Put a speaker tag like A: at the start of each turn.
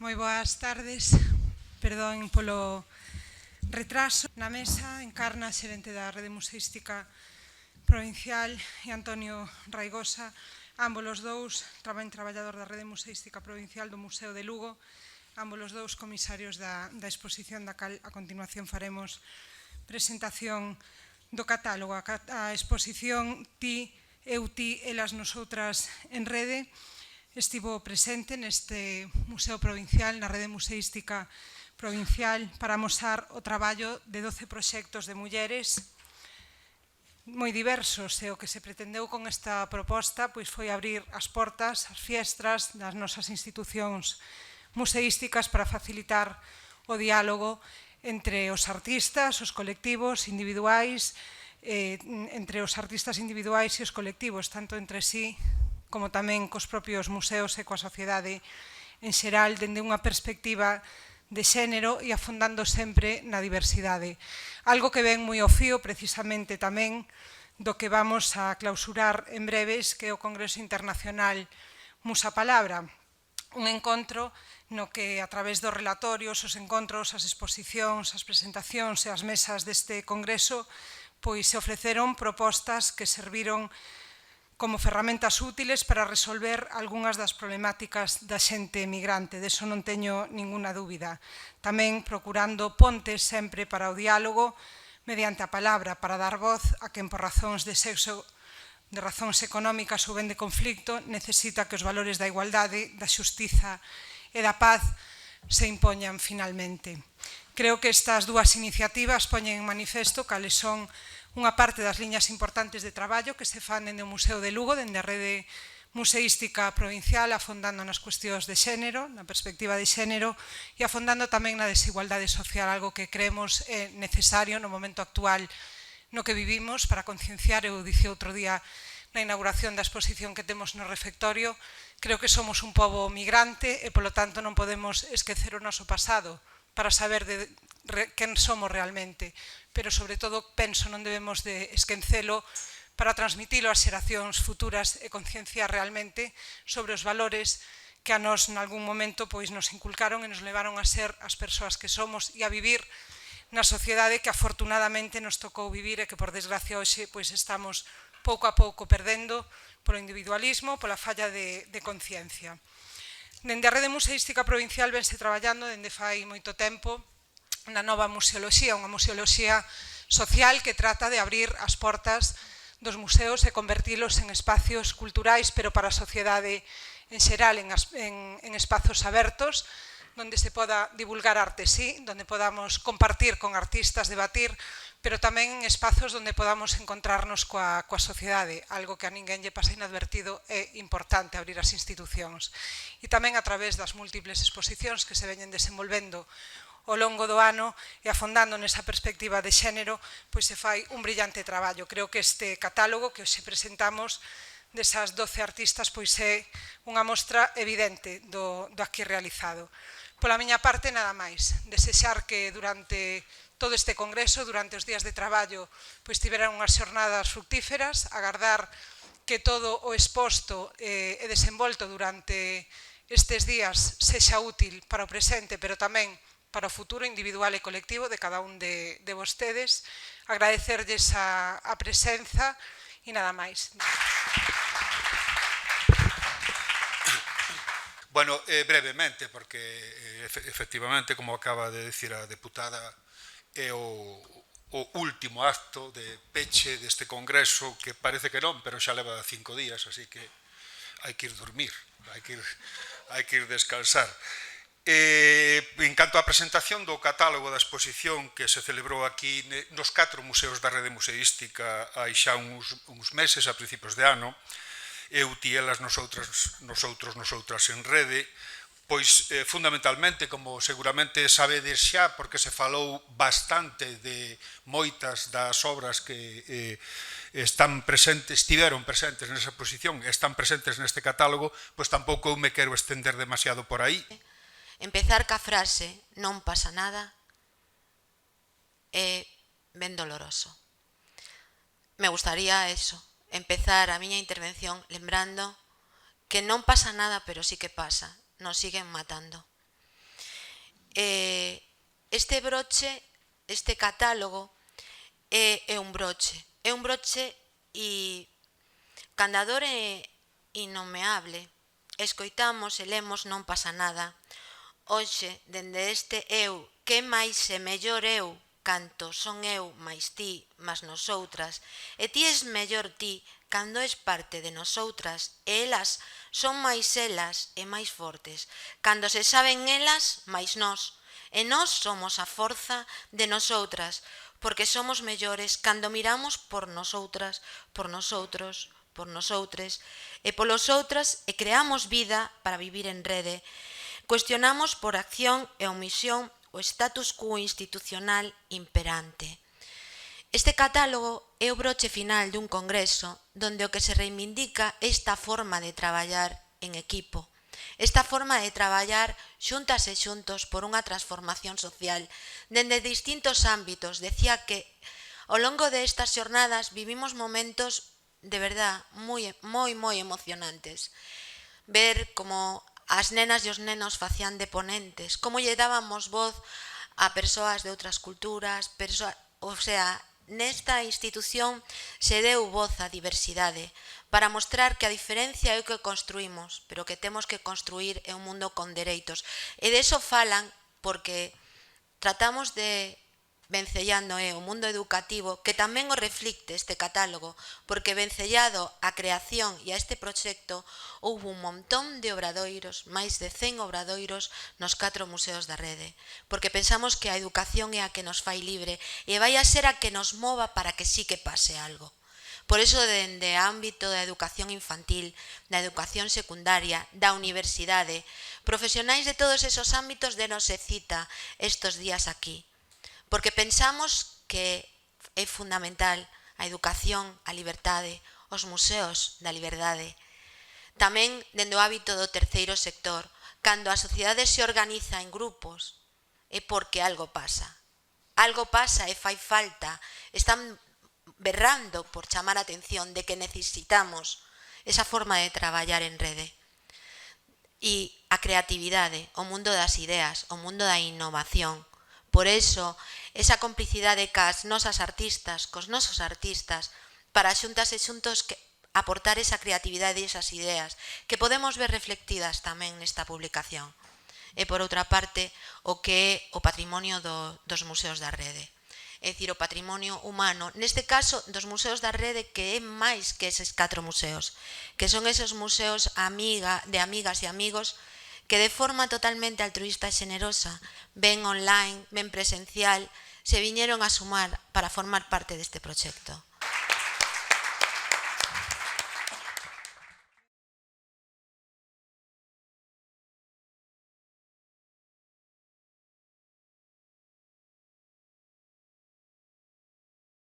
A: Moi boas tardes, perdón polo retraso. Na mesa encarna a xerente da Rede Museística Provincial e Antonio Raigosa, ambos os dous traballador da Rede Museística Provincial do Museo de Lugo, ambos os dous comisarios da exposición da cal a continuación faremos presentación do catálogo. A exposición Ti, eu, ti, elas, nosoutras en rede estivo presente neste Museo Provincial, na Rede Museística Provincial, para amosar o traballo de 12 proxectos de mulleres moi diversos, e o que se pretendeu con esta proposta foi abrir as portas, as fiestras das nosas institucións museísticas para facilitar o diálogo entre os artistas, os colectivos individuais, entre os artistas individuais e os colectivos, tanto entre sí como tamén cos propios museos e coa sociedade en xeral, dende unha perspectiva de xénero e afondando sempre na diversidade. Algo que ven moi ao fío precisamente tamén do que vamos a clausurar en breves, que é o Congreso Internacional Musa Palabra, un encontro no que a través dos relatorios, os encontros, as exposicións, as presentacións e as mesas deste congreso se ofreceron propostas que serviron como ferramentas útiles para resolver algunhas das problemáticas da xente emigrante, deso non teño ninguna dúbida. Tamén procurando pontes sempre para o diálogo mediante a palabra, para dar voz a quen por razóns de sexo, de razóns económicas ou ben de conflicto, necesita que os valores da igualdade, da xustiza e da paz se impoñan finalmente. Creo que estas dúas iniciativas poñen en manifesto cales son unha parte das liñas importantes de traballo que se fan dende o Museo de Lugo, dende a Rede Museística Provincial, afondando nas cuestións de xénero, na perspectiva de xénero, e afondando tamén na desigualdade social, algo que creemos é necesario no momento actual no que vivimos para concienciar. Eu dicía outro día na inauguración da exposición que temos no refectorio, creo que somos un pobo migrante e, polo tanto, non podemos esquecer o noso pasado para saber quen somos realmente, pero sobre todo penso non debemos de esquecelo para transmitilo ás xeracións futuras e concienciar realmente sobre os valores que a nós nalgún momento nos inculcaron e nos levaron a ser as persoas que somos e a vivir na sociedade que afortunadamente nos tocou vivir e que por desgracia hoxe estamos pouco a pouco perdendo polo individualismo, pola falla de conciencia. Dende a Rede Museística Provincial vense traballando dende fai moito tempo na nova museoloxía, unha museoloxía social que trata de abrir as portas dos museos e convertilos en espacios culturais, pero para a sociedade en xeral, en espazos abertos, onde se poda divulgar arte, sí, onde podamos compartir con artistas, debatir, pero tamén en espazos onde podamos encontrarnos coa sociedade, algo que a ninguén lle pasa inadvertido, é importante abrir as institucións. E tamén a través das múltiples exposicións que se veñen desenvolvendo ao longo do ano e afondando nesa perspectiva de xénero, se fai un brillante traballo. Creo que este catálogo que hoxe presentamos desas 12 artistas é unha mostra evidente do aquí realizado. Pola miña parte, nada máis. Desexar que durante todo este congreso, durante os días de traballo, tiveran unhas xornadas fructíferas, agardar que todo o exposto e desenvolto durante estes días sexa útil para o presente, pero tamén para o futuro individual e colectivo de cada un de vostedes. Agradecerlles a presenza e nada máis.
B: Bueno, brevemente, porque efectivamente, como acaba de decir a deputada, é o último acto de peche deste congreso, que parece que non, pero xa leva 5 días, así que hai que ir dormir, hai que ir descansar. En canto á presentación do catálogo da exposición que se celebrou aquí nos 4 museos da Rede Museística hai xa uns meses, a principios de ano, eu, ti, elas, nosotras en rede, fundamentalmente, como seguramente sabedes xa, porque se falou bastante de moitas das obras que estiveron presentes nesa exposición, están presentes neste catálogo, tampouco eu me quero estender demasiado por aí.
C: Empezar ca frase non pasa nada é ben doloroso. Me gustaría empezar a miña intervención lembrando que non pasa nada, pero sí que pasa, nos siguen matando. este broche, este catálogo, é un broche. É un broche e candador é innomeable. Escoitamos e lemos non pasa nada. Hoxe, dende este eu, que máis e mellor eu, canto son eu, máis ti, máis nosoutras, e ti es mellor ti, cando es parte de nosoutras, e elas son máis elas e máis fortes, cando se saben elas, máis nós, e nós somos a forza de nosoutras, porque somos mellores cando miramos por nosoutras, por nosoutros, por nosoutres, e polos outras, e creamos vida para vivir en rede. Cuestionamos por acción e omisión o status quo institucional imperante. Este catálogo é o broche final dun congreso donde o que se reivindica é esta forma de traballar en equipo, esta forma de traballar xuntas e xuntos por unha transformación social dende distintos ámbitos. Decía que ao longo destas xornadas vivimos momentos de verdad moi emocionantes. Ver como as nenas e os nenos facían de ponentes, como lle dábamos voz a persoas de outras culturas, o sea, nesta institución se deu voz á diversidade para mostrar que a diferencia é o que construímos, pero que temos que construir é un mundo con dereitos. E deso falan porque tratamos de vencellando o mundo educativo, que tamén o reflicte este catálogo, porque vencellado á creación e a este proxecto houve un montón de obradoiros, máis de 100 obradoiros nos 4 museos da rede, porque pensamos que a educación é a que nos fai libre e vai a ser a que nos mova para que sí que pase algo. Por iso, dende o ámbito da educación infantil, da educación secundaria, da universidade, profesionais de todos esos ámbitos denos se cita estes días aquí, porque pensamos que é fundamental a educación, a liberdade, os museos da liberdade. Tamén dende o hábito do terceiro sector, cando a sociedade se organiza en grupos, é porque algo pasa. Algo pasa e fai falta. Están berrando por chamar a atención de que necesitamos esa forma de traballar en rede. E a creatividade, o mundo das ideas, o mundo da innovación. Por eso, esa complicidade cas nosas artistas, cos nosos artistas, para xuntas e xuntos aportar esa creatividade e esas ideas que podemos ver reflectidas tamén nesta publicación. E por outra parte, o que é o patrimonio dos museos da rede. É dicir, o patrimonio humano, neste caso dos museos da rede, que é máis que eses 4 museos, que son esos museos de amigas e amigos que de forma totalmente altruista e xenerosa, ben online, ben presencial, se viñeron a sumar para formar parte deste proxecto.